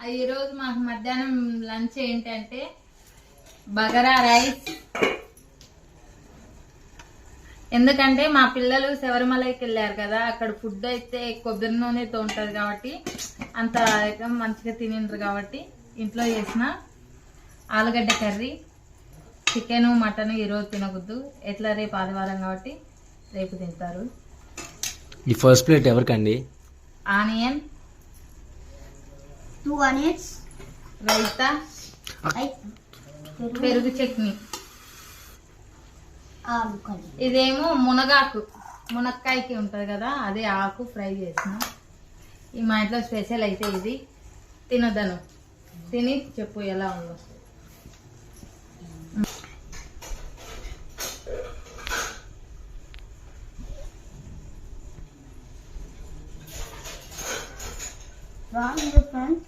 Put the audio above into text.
ఈరోజు మాకు మధ్యాహ్నం లంచ్ ఏంటంటే బగారా రైస్. ఎందుకంటే మా పిల్లలు శబరిమలకి వెళ్ళారు కదా, అక్కడ ఫుడ్ అయితే కొబ్బరి నూనెతో ఉంటుంది కాబట్టి అంత మంచిగా తినిండ్రు కాబట్టి ఇంట్లో చేసిన ఆలుగడ్డ కర్రీ, చికెన్ మటన్ ఈరోజు తినకూడదు. ఎట్లా రేపు ఆదివారం కాబట్టి రేపు తింటారు. ఈ ఫస్ట్ ప్లేట్ ఎవరికండి? ఆనియన్, 2 onions, రైతా, పెరుగు చట్నీ. ఇదేమో మునగాకు, మునక్కాయకి ఉంటుంది కదా, అదే ఆకు ఫ్రై చేసిన. ఈ మా ఇంట్లో స్పెషల్ అయితే ఇది. తినదను, తిని చెప్పు ఎలా ఉందో.